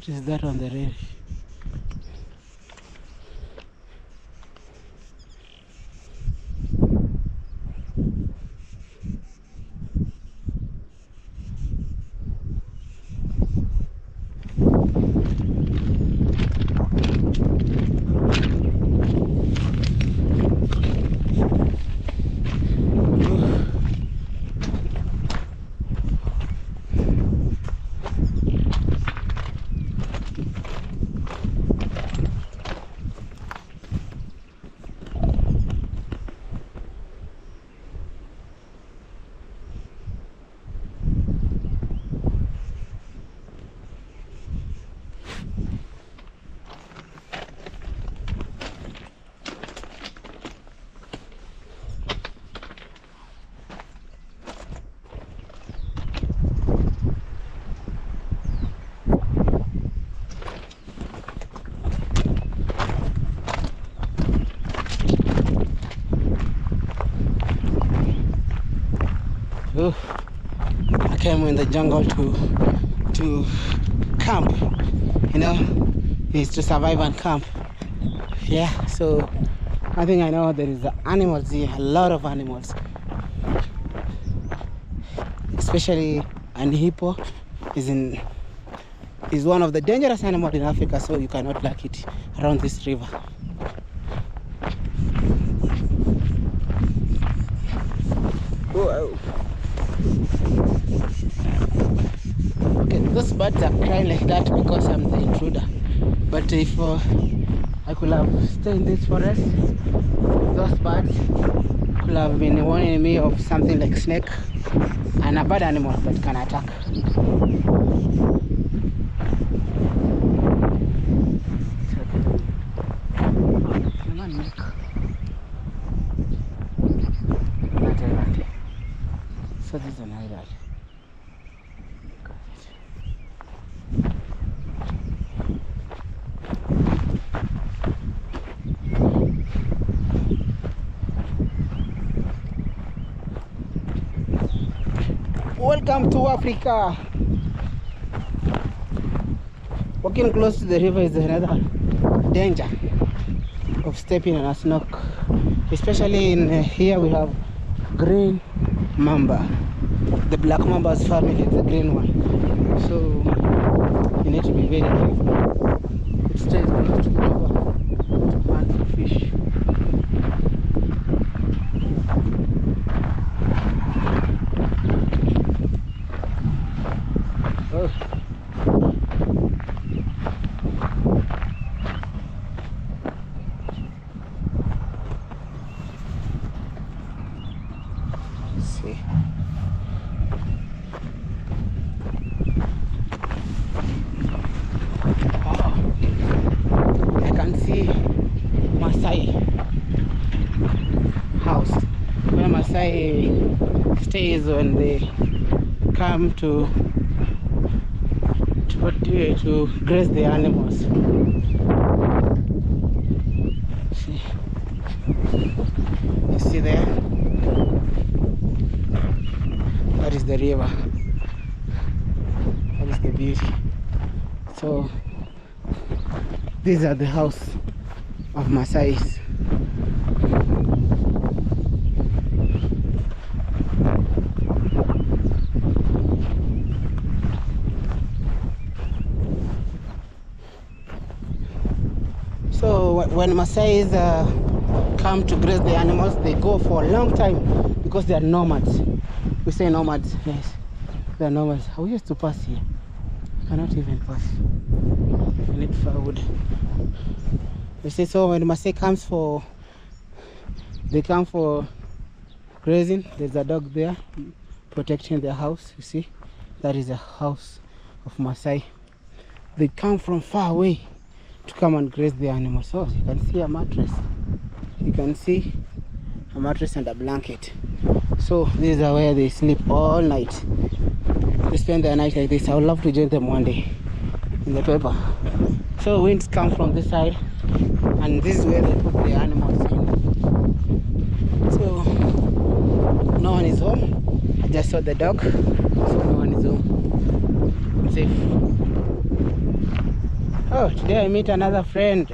What is that on the rail? Oh, I came in the jungle to camp, you know, it's to survive and camp. Yeah, so I think I know there is animals here, a lot of animals, especially an hippo is one of the dangerous animals in Africa, so you cannot like it around this river. Whoa. Okay, those birds are crying like that because I'm the intruder. But if I could have stayed in this forest, those birds could have been warning me of something like snake and a bad animal that can attack. So this is an island. Welcome to Africa. Walking close to the river is another danger of stepping on a snake. Especially in here we have green mamba. The black mamba's family is the green one. So you need to be very careful. It stays close to the river to hunt for fish. Oh. See. Oh. I can see Maasai house where Maasai stays when they come to graze the animals. See, you see there? That is the river. That is the beauty. So these are the house of Maasais. So when Maasais come to graze the animals, they go for a long time because they are nomads. We say nomads, yes, they are nomads. We used to pass here. I cannot even pass. I need firewood. You see, so when Maasai comes they come for grazing. There's a dog there protecting their house. You see, that is a house of Maasai. They come from far away to come and graze the animals. So you can see a mattress. You can see a mattress and a blanket. So these are where they sleep all night. They spend their night like this. I would love to join them one day in the paper. So winds come from this side, and this is where they put the animals in. So no one is home. I just saw the dog, so no one is home. I'm safe. Oh, today I meet another friend.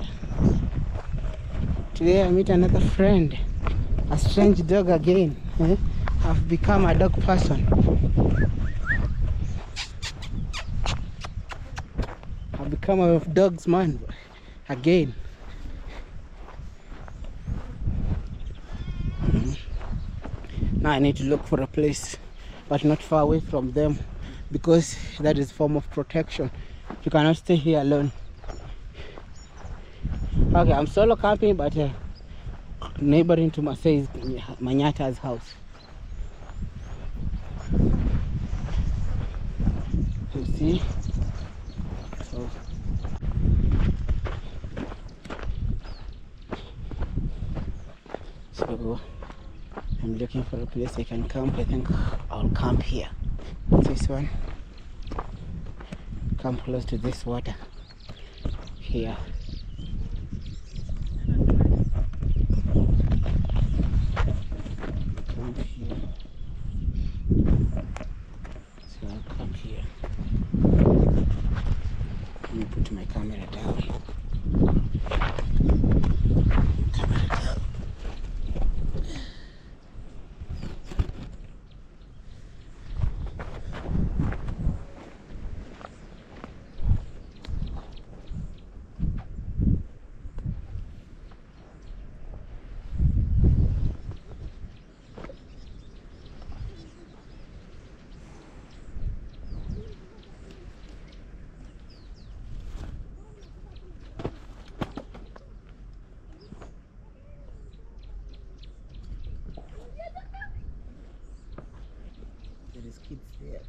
Today I meet another friend. A strange dog again. I've become a dog person. I've become a dogs man again. Now I need to look for a place, but not far away from them, because that is a form of protection. You cannot stay here alone. Okay, I'm solo camping, but neighboring to Masai's Manyata's house. You see? So I'm looking for a place I can camp. I think I'll camp here. This one. Come close to this water. Here. Camp here. So I'll camp here. Let me put my camera down. Camera down. There is kids there.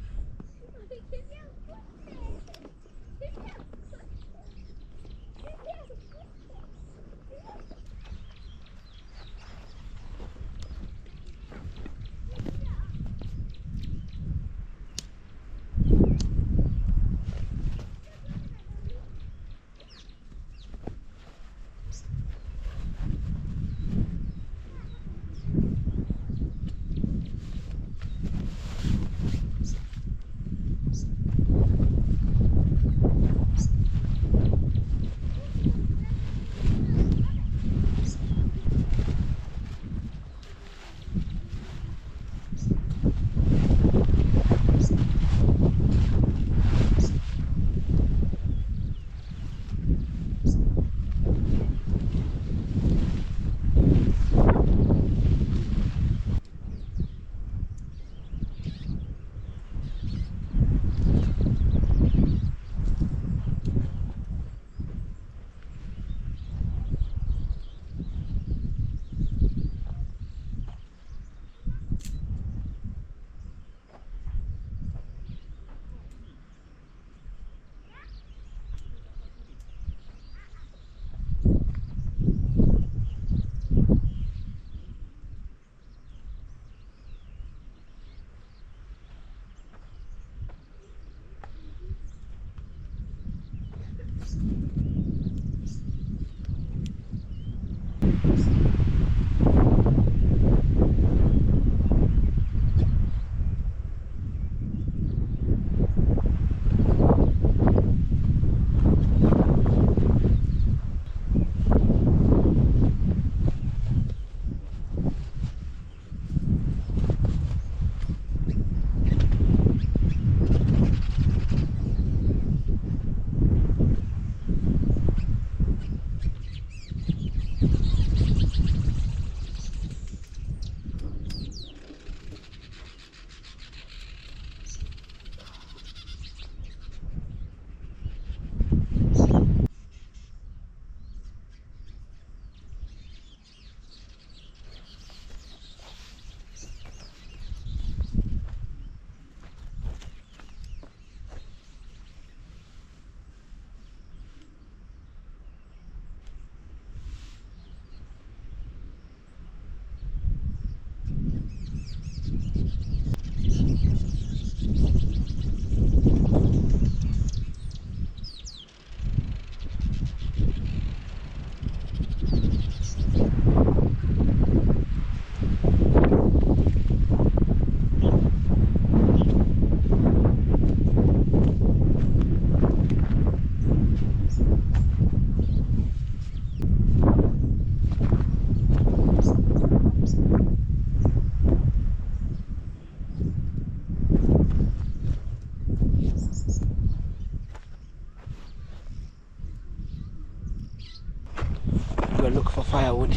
a look for firewood.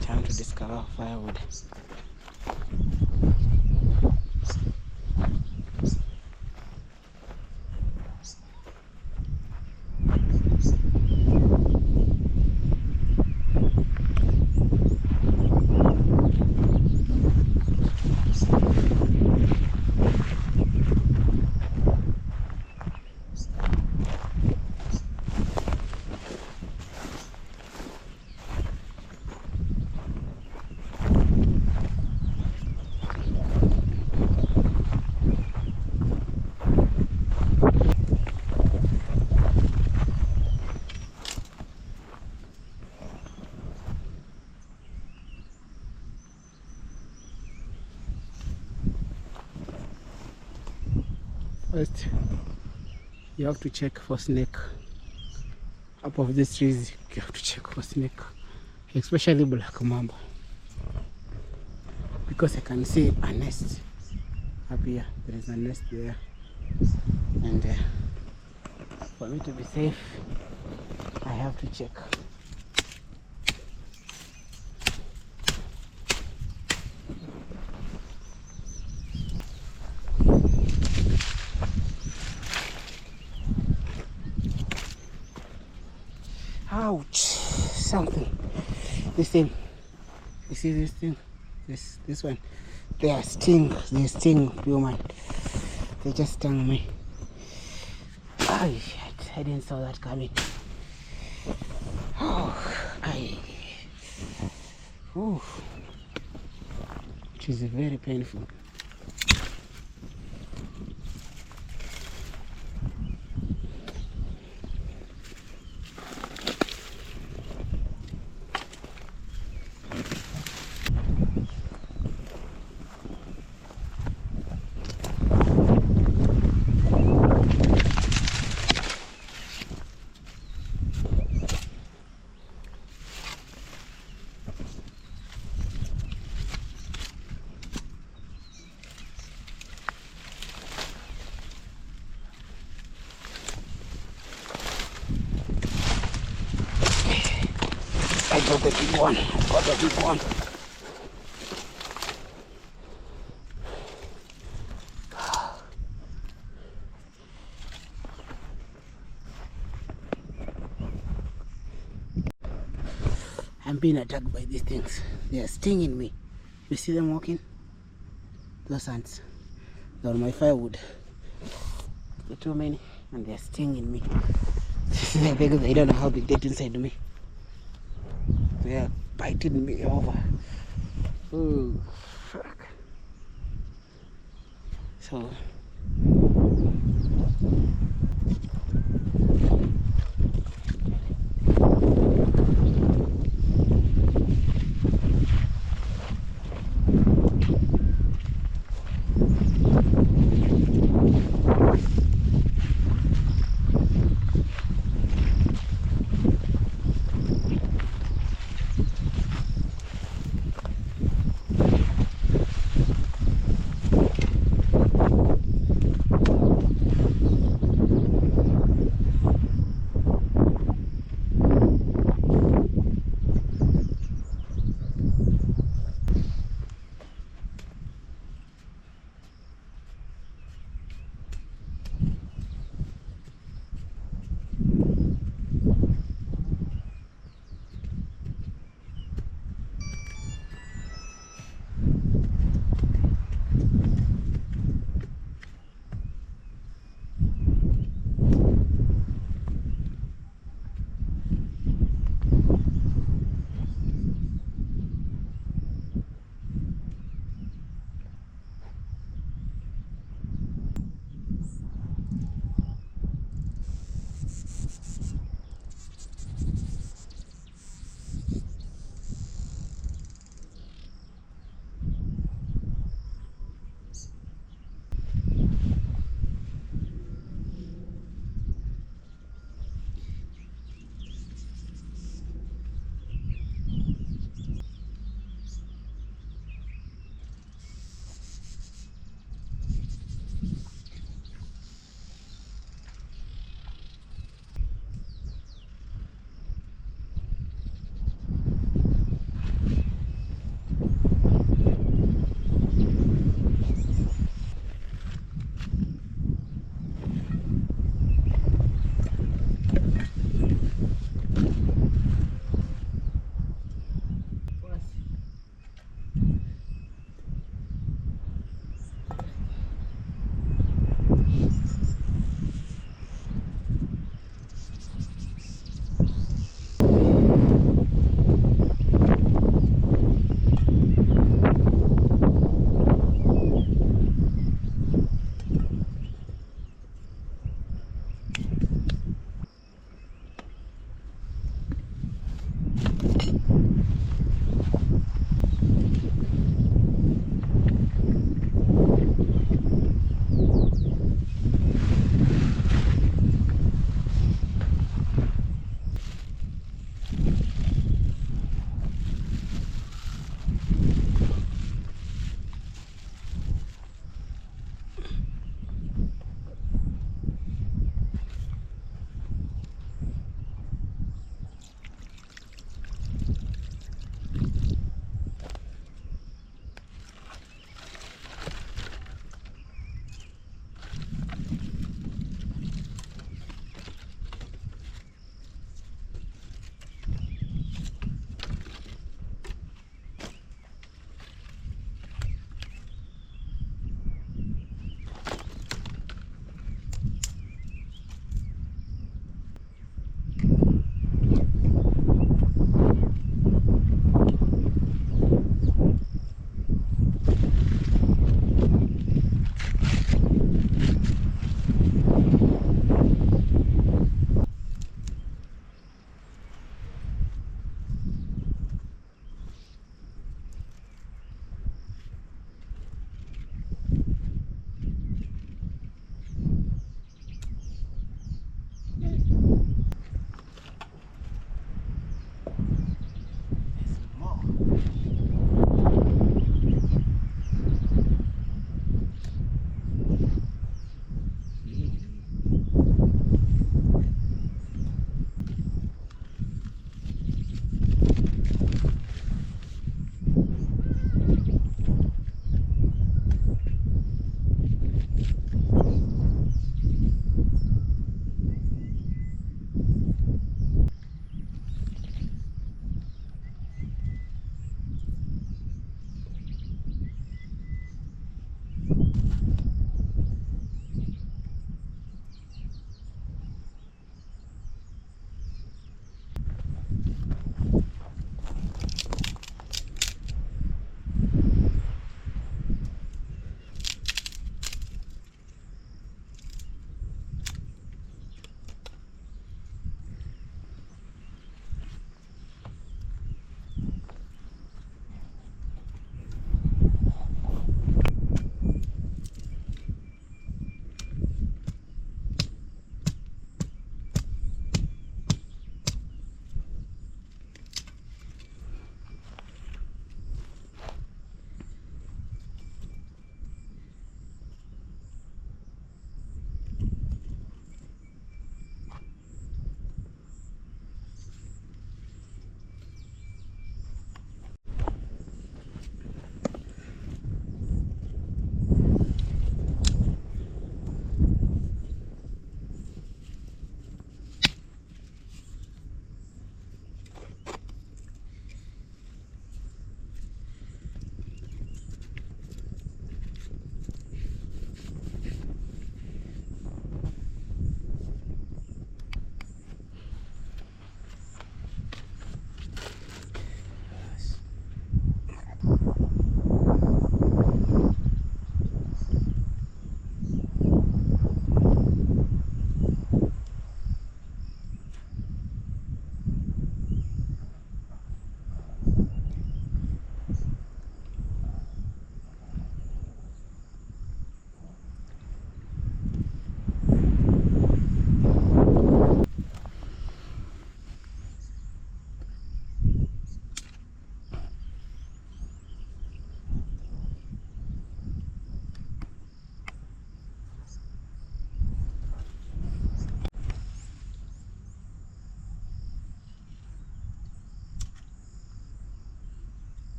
Time to discover firewood. First, you have to check for snake. Up of these trees, you have to check for snake, especially black mamba, because I can see a nest up here. There is a nest there, and for me to be safe, I have to check. Ouch! Something. This thing. You see this thing? This one. They are sting. They sting, human. They just stung me. Oh shit! I didn't saw that coming. Which is very painful. I got the big one. I got the big one. I'm being attacked by these things. They are stinging me. You see them walking? Those ants. They're on my firewood. They're too many and they're stinging me. Because they don't know how they get inside me. They are biting me over. Oh, fuck. So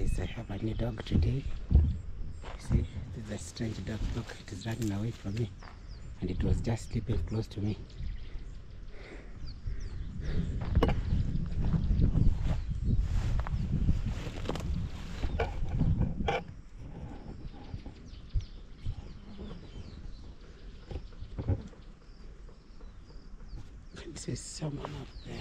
guys, I have a new dog today. You see, this is a strange dog. Look, it is running away from me, and it was just sleeping close to me. This is someone up there.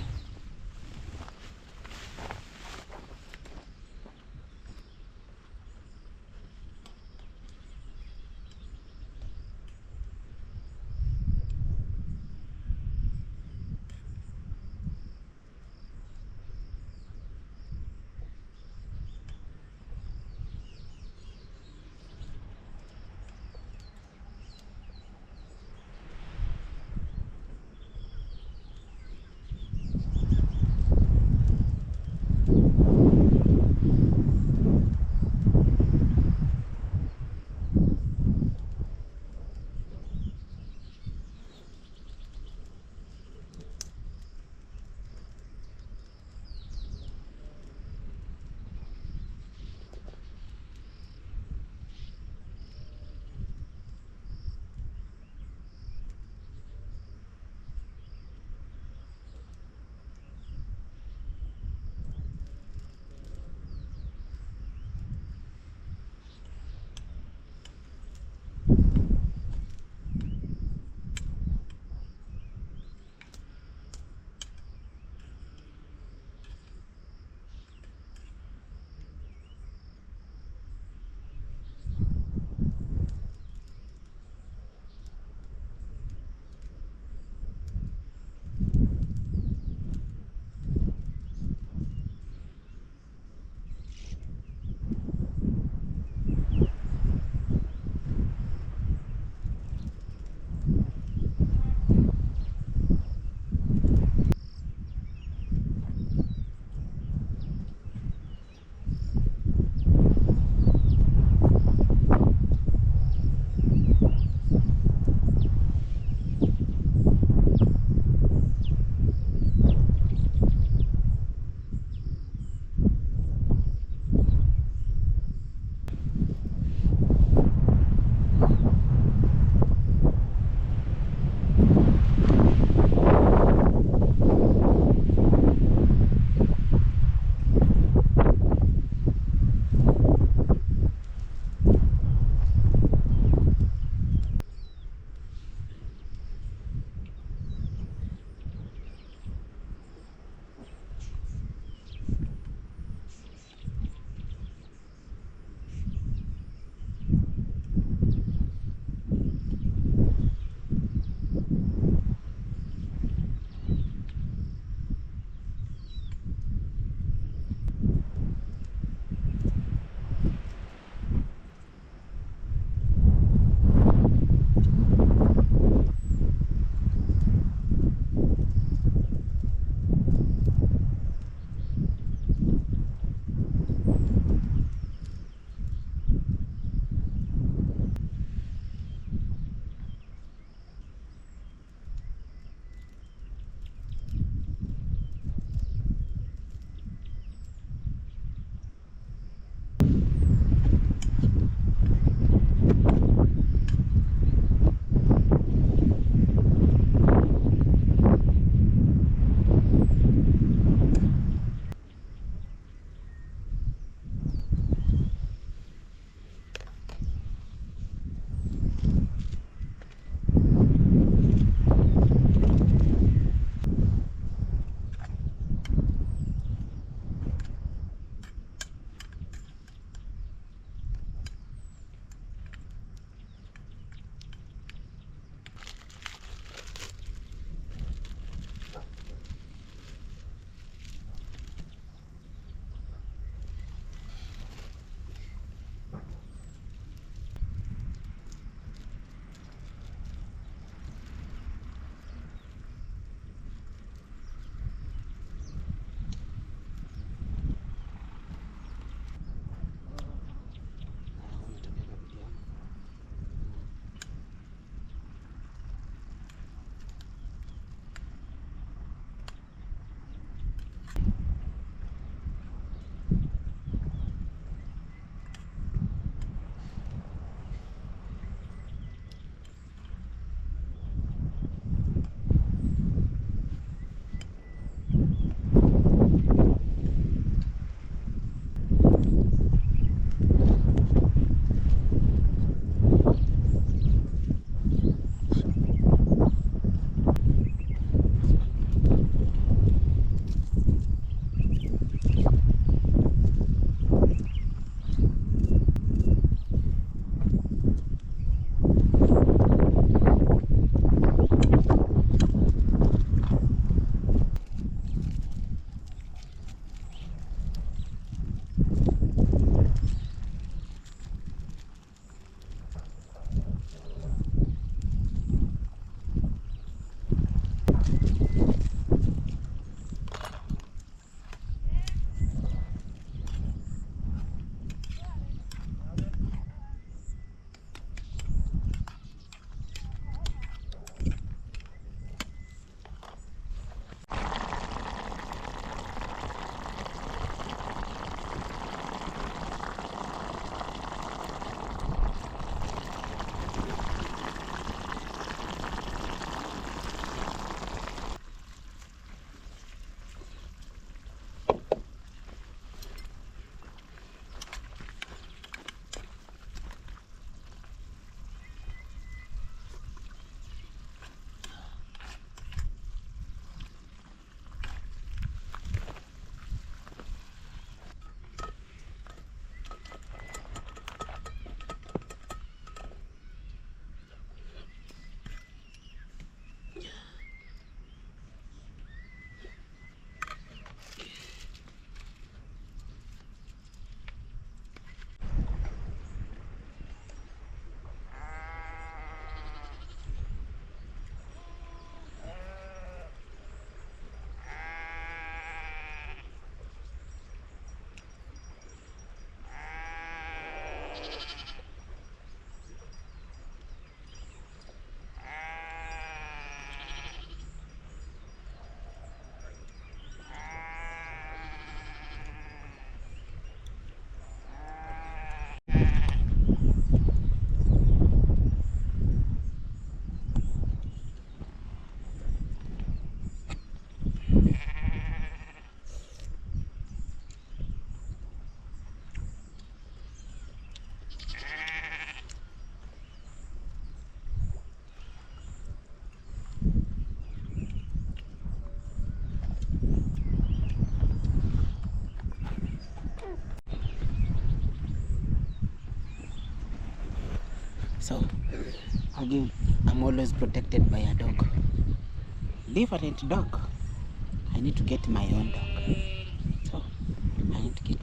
So again, I'm always protected by a dog. Different dog. I need to get my own dog. So I need to get